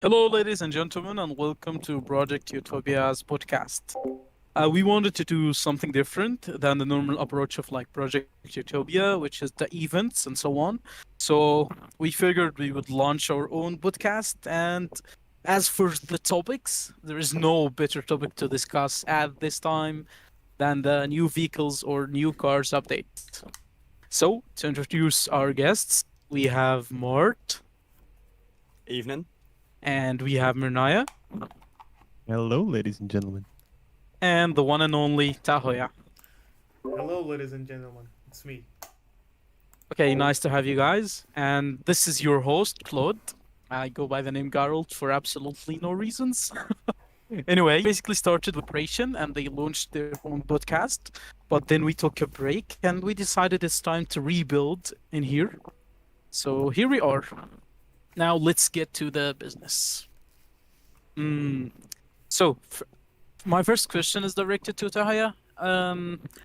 Hello, ladies and gentlemen, and welcome to Project Utopia's podcast. We wanted to do something different than the normal approach of like Project Utopia, which is the events and so on. So we figured we would launch our own podcast. And as for the topics, there is no better topic to discuss at this time than the new vehicles or new cars update. So to introduce our guests, we have Mart Evening. and we have Mernaya. Hello, ladies and gentlemen. And the one and only Tahuya. Hello, ladies and gentlemen. It's me. Okay, nice to have you guys. And this is your host, Claude. I go by the name Garalt for absolutely no reasons. Anyway, basically started with Operation and they launched their own podcast. But then we took a break and we decided it's time to rebuild in here. So here we are. Now let's get to the business. So, my first question is directed to Tahaya.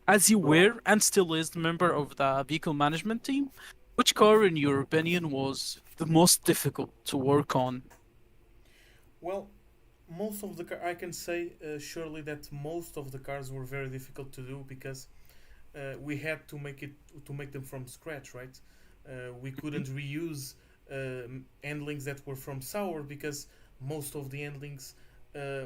As you were and still is the member of the vehicle management team, which car, in your opinion, was the most difficult to work on? Well, most of the I can say surely that most of the cars were very difficult to do because we had to make them from scratch, right? We couldn't reuse handlings that were from Sour because most of the handlings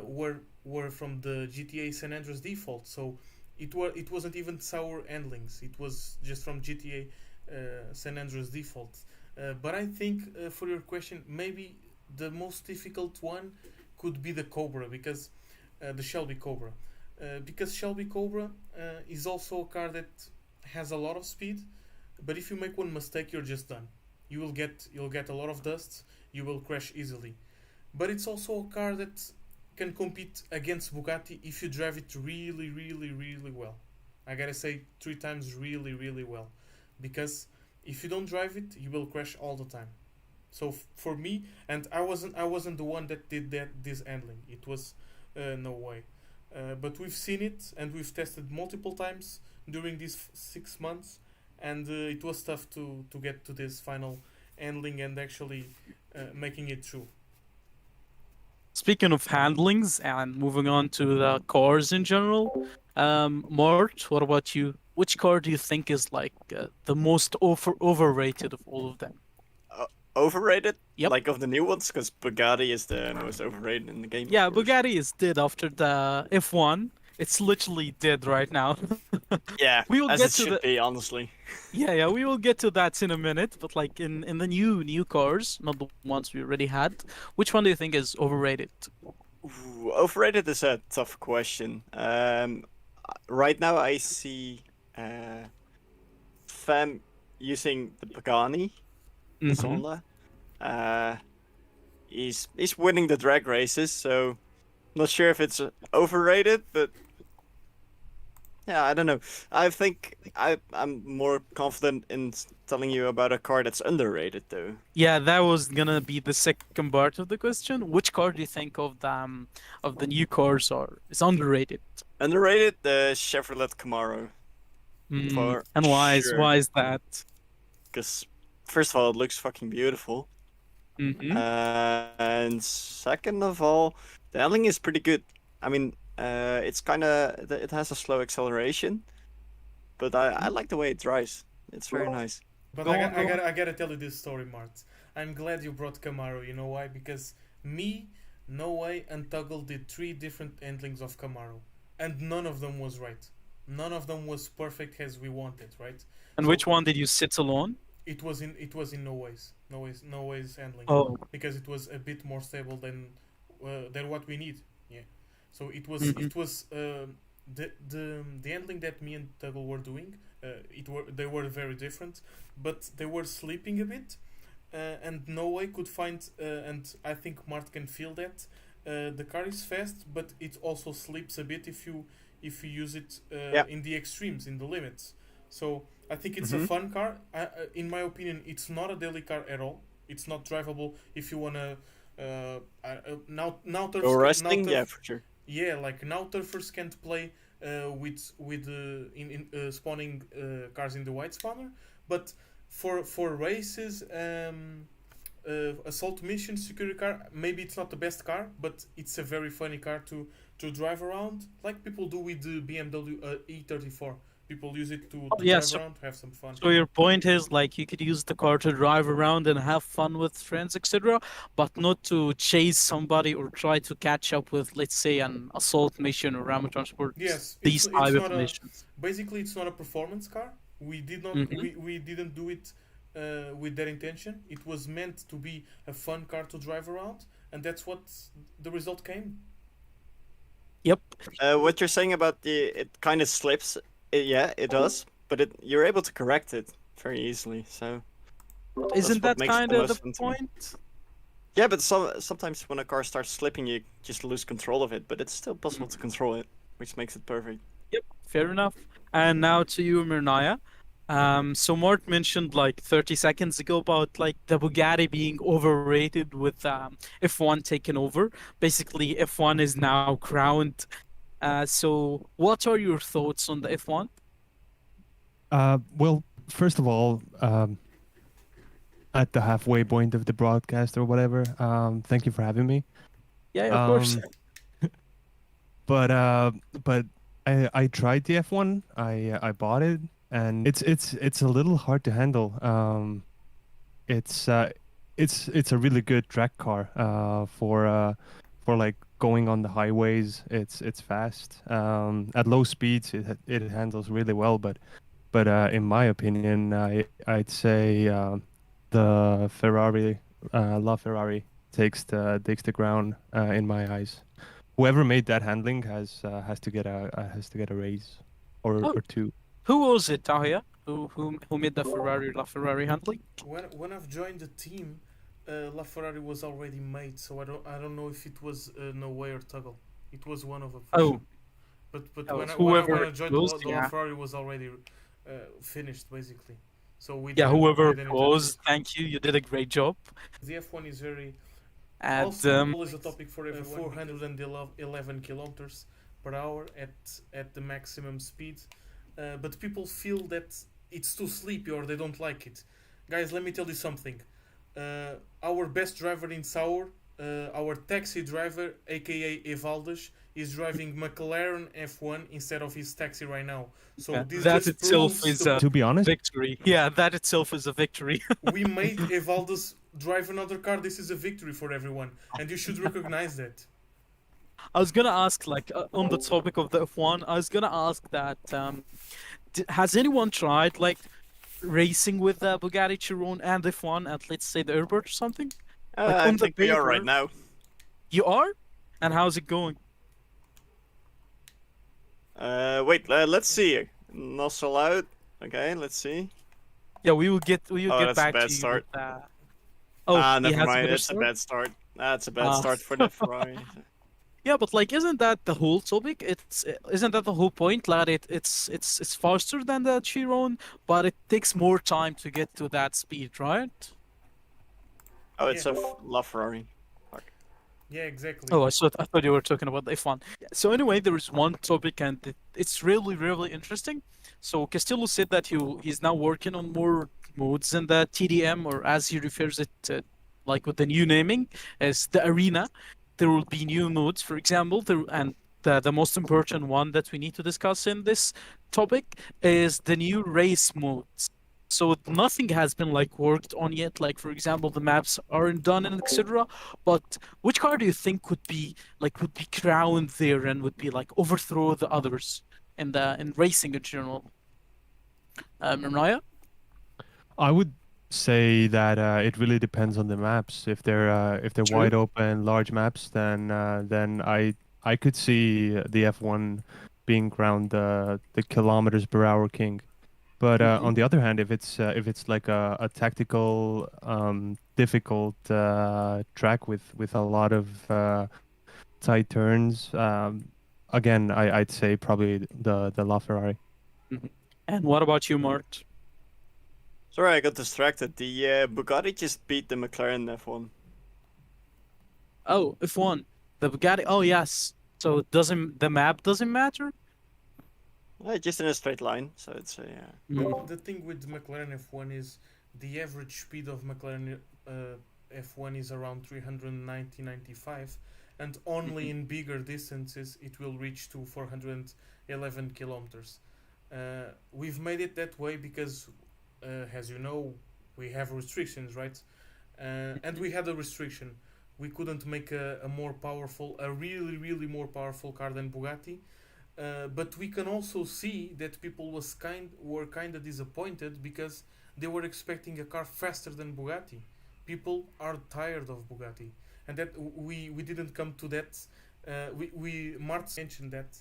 were from the GTA San Andreas default. So it wasn't even Sour handlings. It was just from GTA San Andreas default. But I think for your question, maybe the most difficult one could be the Cobra because the Shelby Cobra. Because Shelby Cobra is also a car that has a lot of speed, but if you make one mistake, you're just done. You'll get a lot of dust. You will crash easily. But it's also a car that can compete against Bugatti if you drive it really, really, really well. I gotta say 3 times really, really well, because if you don't drive it, you will crash all the time. So for me, and I wasn't the one that did this handling. It was no way. But we've seen it and we've tested multiple times during these 6 months, and it was tough to get to this final handling and actually making it true. Speaking of handlings and moving on to the cars in general, Mart, what about you? Which car do you think is like the most overrated of all of them? Overrated? Yep. Like of the new ones? Because Bugatti is the most overrated in the game. Yeah, of course. Bugatti is dead after the F1. It's literally dead right now. Yeah, We will as get it to should the be, honestly. yeah, we will get to that in a minute. But like in the new cars, not the ones we already had, which one do you think is overrated? Ooh, overrated is a tough question. Right now I see Fam using the Pagani, the Mhm. Zonda. Uh, he's winning the drag races, so not sure if it's overrated, but yeah, I don't know. I think I'm more confident in telling you about a car that's underrated though. Yeah, that was gonna be the second part of the question. Which car do you think of the new cars are is underrated? Underrated, the Chevrolet Camaro for And sure. why is that? Because first of all, it looks fucking beautiful, Mm-hmm. and second of all, the handling is pretty good. I mean, it's kind of it has a slow acceleration, but I like the way it drives. It's very nice. But Go on, go on. I gotta tell you this story, Mart. I'm glad you brought Camaro. You know why? Because me, No Way, and Tuggle did 3 different handlings of Camaro, and none of them was right. None of them was perfect as we wanted, right? And So which one did you settle on? it was in No Way's handling, Oh. because it was a bit more stable than what we need. Yeah. So Mhm. it was the handling that me and Tuggle were doing. They were very different, but they were sleeping a bit, and No Way could find. And I think Mart can feel that. The car is fast, but it also sleeps a bit if you use it Yeah. in the extremes, in the limits. So I think it's a Mm-hmm. fun car. In my opinion, it's not a daily car at all. It's not drivable if you wanna. Now Go turf wrestling, yeah, for sure. yeah, like now turfers can't play with in spawning cars in the white spawner, but for races, assault mission security car. Maybe it's not the best car, but it's a very funny car to drive around, like people do with the BMW E34. People use it Oh, to yeah, drive so around, have some fun. So your point is like you could use the car to drive around and have fun with friends, etc., but not to chase somebody or try to catch up with, let's say, an assault mission or rammer transport. Yes, These it's type of not a missions. basically it's not a performance car. We did not Hmm. we didn't do it with that intention. It was meant to be a fun car to drive around, and that's what the result came. Yep. What you're saying about it kind of slips, yeah, it does, but you're able to correct it very easily. So that's Isn't what that makes it kind the of the most fun to me. point? Yeah, but sometimes when a car starts slipping, you just lose control of it. But it's still possible to control it, which makes it perfect. Yep. Fair enough. And now to you, Mernaya. So Mart mentioned like 30 seconds ago about like the Bugatti being overrated with F1 taken over. Basically, F1 is now crowned. So what are your thoughts on the F1? Well, first of all, at the halfway point of the broadcast or whatever, thank you for having me. Yeah, of course. Um, but uh, but I tried the F1. I bought it, and it's a little hard to handle. It's uh, it's a really good track car. For like going on the highways. It's fast. At low speeds, it handles really well. But in my opinion, I'd say the Ferrari, LaFerrari takes the ground in my eyes. Whoever made that handling has to get a raise Oh, or two. who was it, Tahuya? Who made the Ferrari LaFerrari handling? When I've joined the team, LaFerrari was already made, so I don't know if it was No Way or Tuggle. It was one of them for Oh, sure. But oh, when whoever I it joined, was, the yeah. LaFerrari was already finished basically. So Yeah, whoever we it didn't touch it. was, thank you. You did a great job. The F1 is very And also is a topic for everyone. 411 kilometers per hour at the maximum speed, but people feel that it's too sleepy or they don't like it. Guys, let me tell you something. Our best driver in Sauer, our taxi driver, aka Evaldes, is driving McLaren F1 instead of his taxi right now. So yeah, this that just itself proves is the a To be honest, victory. Yeah, that itself is a victory. we made Evaldes drive another car. This is a victory for everyone, and you should recognize that. I was gonna ask, like, on the topic of the F1, I was gonna ask that has anyone tried like racing with the Bugatti Chiron and F1 at, let's say, the airport or something? Like I on the think we are right paper, now. you are? And how's it going? Wait, let's see. Not so loud. Okay, let's see. Yeah, we will Oh, get that's a back bad to you with start. that. Oh, he Never has a mind. better That's a start. bad start. That's a bad Uh, start for the Ferrari. yeah, but like, isn't that the whole topic? Isn't that the whole point? Like, it's faster than the Chiron, but it takes more time to get to that speed, right? Oh, Yeah, it's a LaFerrari. Fuck. yeah, exactly. Oh, I thought you were talking about the F1. So anyway, there is one topic, and it's really, really interesting. So Castillo said that he's now working on more modes in the TDM, or as he refers it, like with the new naming, as the arena. There will be new modes, for example, and the most important one that we need to discuss in this topic is the new race modes. So nothing has been like worked on yet. Like for example, the maps aren't done and etc. But which car do you think would be crowned there and would be like overthrow the others in racing in general? Mernaya? I would say that it really depends on the maps. If they're True. wide open, large maps, then I could see the F1 being crowned the kilometers per hour king. But Mhm. on the other hand, if it's like a tactical, difficult track with a lot of tight turns, again, I'd say probably the LaFerrari. Mhm. And what about you, Mart? Sorry, I got distracted. The Bugatti just beat the McLaren F1. Oh, F1. The Bugatti. Oh, yes. So the map doesn't matter? Just in a straight line, so it's Mm. The thing with McLaren F1 is the average speed of McLaren F1 is around 390 95, and only Mhm. in bigger distances it will reach to 411 kilometers. We've made it that way because, as you know, we have restrictions, right? And we had a restriction. We couldn't make a more powerful, a really, really more powerful car than Bugatti. But we can also see that people were kind of disappointed because they were expecting a car faster than Bugatti. People are tired of Bugatti, and that we didn't come to that. We Mart mentioned that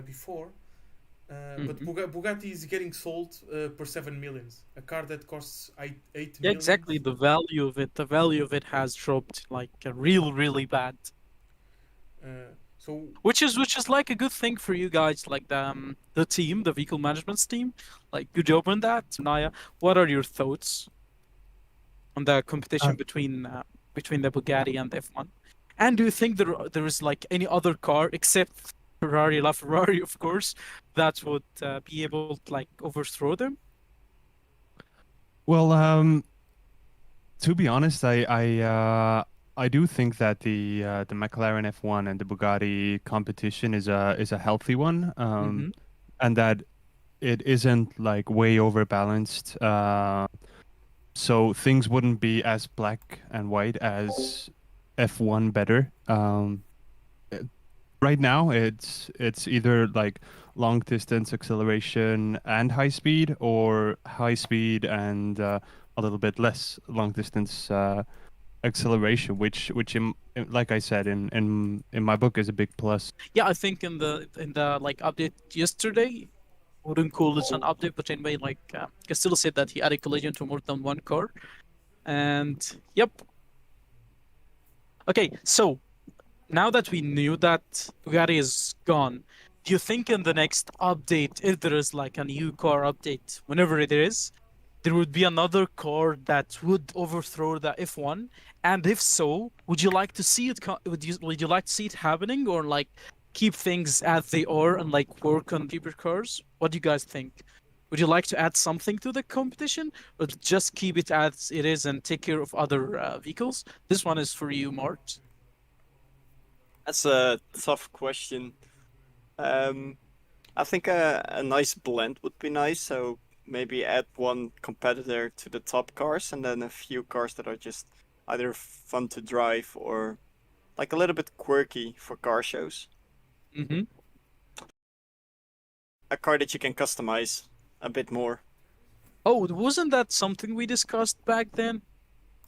before, but Mhm. Bugatti is getting sold per 7 millions. A car that costs 8 Yeah, exactly. millions. The value of it has dropped like really bad. So Which is like a good thing for you guys, like the team, the vehicle management team. Like good job on that, Naya. What are your thoughts on the competition Uh, between the Bugatti and the F1? And do you think there is like any other car except Ferrari, La Ferrari, of course, that would be able to like overthrow them? well, to be honest, I do think that the McLaren F1 and the Bugatti competition is a healthy one, Mm-hmm. and that it isn't like way overbalanced. So things wouldn't be as black and white as F1 better. Uh, right now, it's either like long distance acceleration and high speed, or high speed and a little bit less long distance acceleration, which like I said in my book is a big plus. Yeah, I think in the like update yesterday, wouldn't call this an update, but anyway, like Castillo said that he added collision to more than one car, and yep. Okay, so now that we knew that Bugatti is gone, do you think in the next update, if there is like a new car update, whenever it is, there would be another car that would overthrow the F1? And if so, would you like to see it? Would you like to see it happening, or like keep things as they are and like work on cheaper cars? What do you guys think? Would you like to add something to the competition, or just keep it as it is and take care of other vehicles? This one is for you, Mart. That's a tough question. Um, I think a nice blend would be nice. So maybe add one competitor to the top cars, and then a few cars that are just either fun to drive or like a little bit quirky for car shows. Mm-hmm. A car that you can customize a bit more. Oh, wasn't that something we discussed back then?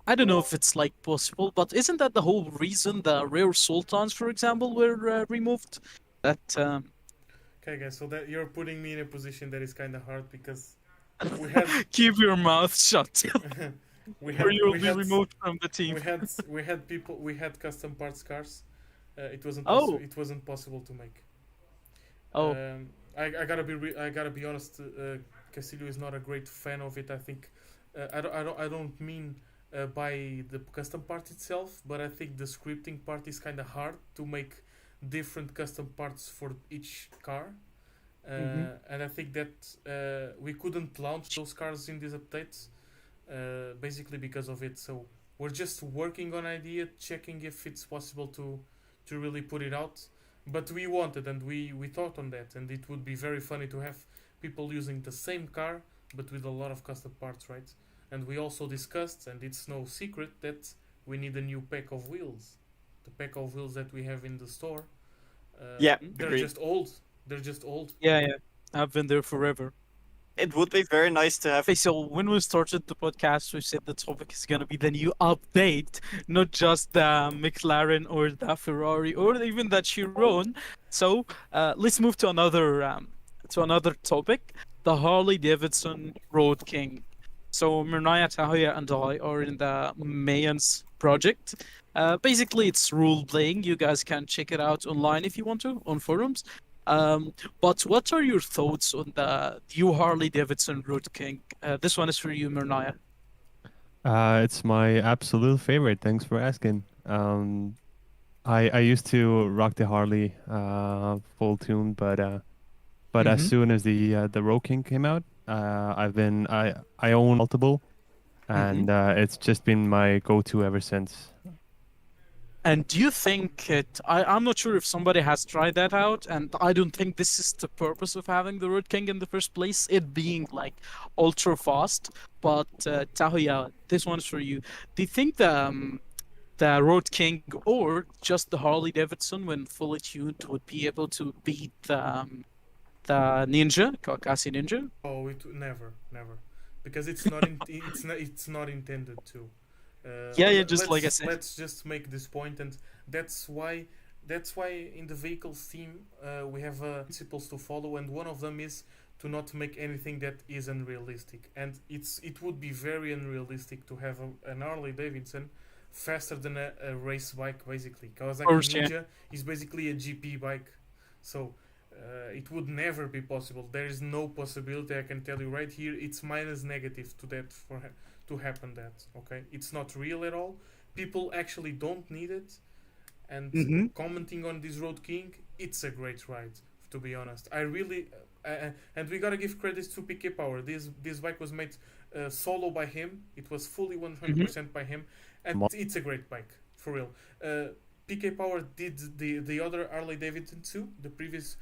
I don't know if it's like possible, but isn't that the whole reason the rare sultans, for example, were removed? That okay, guys. So that you're putting me in a position that is kind of hard because we had keep your mouth shut, we or had you will we be had removed from the team. we had custom parts cars. Oh, It wasn't possible to make. oh, I gotta be honest. Castillo is not a great fan of it. I think I don't mean by the custom part itself, but I think the scripting part is kind of hard to make different custom parts for each car. mm-hmm. And I think that we couldn't launch those cars in these updates basically because of it. So we're just working on idea, checking if it's possible to really put it out. But we wanted and we thought on that, and it would be very funny to have people using the same car but with a lot of custom parts, right? And we also discussed, and it's no secret that we need a new pack of wheels. The pack of wheels that we have in the store, Yeah, they're agreed. just old. They're just old. Yeah, yeah. I've been there forever. It would be very nice to have. Okay, so when we started the podcast, we said the topic is gonna be the new update, not just the McLaren or the Ferrari or even the Chiron. So let's move to another topic, the Harley Davidson Road King. So Mernaya, Tahuya, and I are in the Mayans project. Basically, it's role playing. You guys can check it out online if you want to on forums. Um, but what are your thoughts on the new Harley Davidson Road King? This one is for you, Mernaya. It's my absolute favorite. Thanks for asking. I used to rock the Harley full tune, but as Mm-hmm. soon as the Road King came out, I own multiple. and it's just been my go-to ever since. And do you think I'm not sure if somebody has tried that out, and I don't think this is the purpose of having the Road King in the first place, it being like ultra fast. But Tahuya, this one's for you. Do you think the Road King or just the Harley Davidson, when fully tuned, would be able to beat the Ninja, Kawakasi Ninja? Oh, it never, because it's not intended to. Yeah, yeah, just like I said. Let's just make this point, and that's why in the vehicles team we have principles to follow, and one of them is to not make anything that is unrealistic. And it would be very unrealistic to have an Harley Davidson faster than a race bike, basically. Kawasaki Course, yeah. Ninja is basically a GP bike, so it would never be possible. There is no possibility. I can tell you right here. It's minus negative to that to happen. That okay? It's not real at all. People actually don't need it. And commenting on this Road King, it's a great ride. To be honest, I really and we gotta give credits to PK Power. This bike was made solo by him. It was fully 100% by him, and it's a great bike for real. PK Power did the other Harley Davidson too, the previous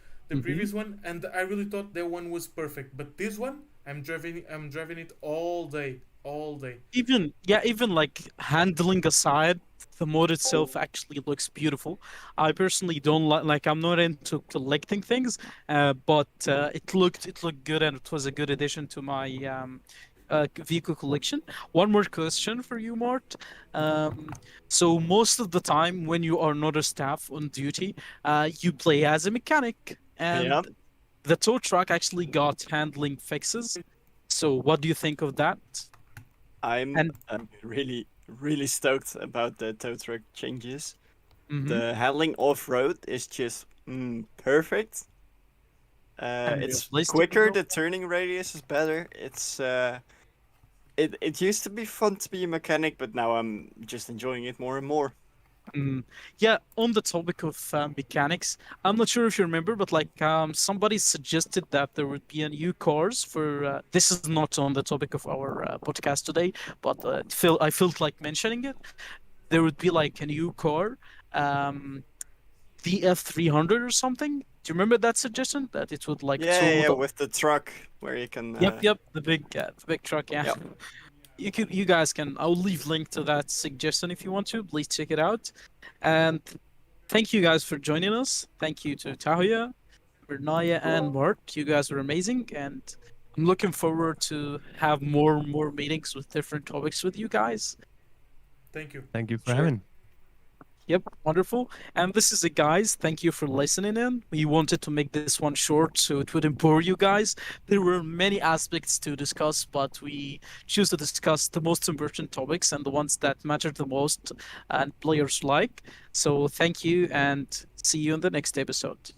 one, and I really thought that one was perfect. But this one, I'm driving it all day. Even like handling aside, the mod itself actually looks beautiful. I personally don't like I'm not into collecting things, but it looked good, and it was a good addition to my vehicle collection. One more question for you, Mart. So most of the time when you are not a staff on duty, you play as a mechanic, and Yeah. the tow truck actually got handling fixes. So what do you think of that? I'm And I'm really really stoked about the tow truck changes. mhm, The handling off road is just perfect. and It's realistic as quicker. well. The turning radius is better. It used to be fun to be a mechanic, but now I'm just enjoying it more and more. Yeah, on the topic of mechanics, I'm not sure if you remember, but like somebody suggested that there would be a new cars for. This is not on the topic of our podcast today, but I felt like mentioning it. There would be like a new car, um, DF300 or something. Do you remember that suggestion that it would like tow Yeah, the? with the truck where you can. Yep, the big truck. Yeah. Yep. You guys can. I'll leave link to that suggestion if you want to. Please check it out. And thank you guys for joining us. Thank you to Tahuya, Mernaya, and Mart. You guys were amazing, and I'm looking forward to have more meetings with different topics with you guys. Thank you. Thank you for Sure. having. Yep, wonderful. And this is it, guys. Thank you for listening in. We wanted to make this one short so it wouldn't bore you guys. There were many aspects to discuss, but we choose to discuss the most important topics and the ones that matter the most and players like. So thank you, and see you in the next episode.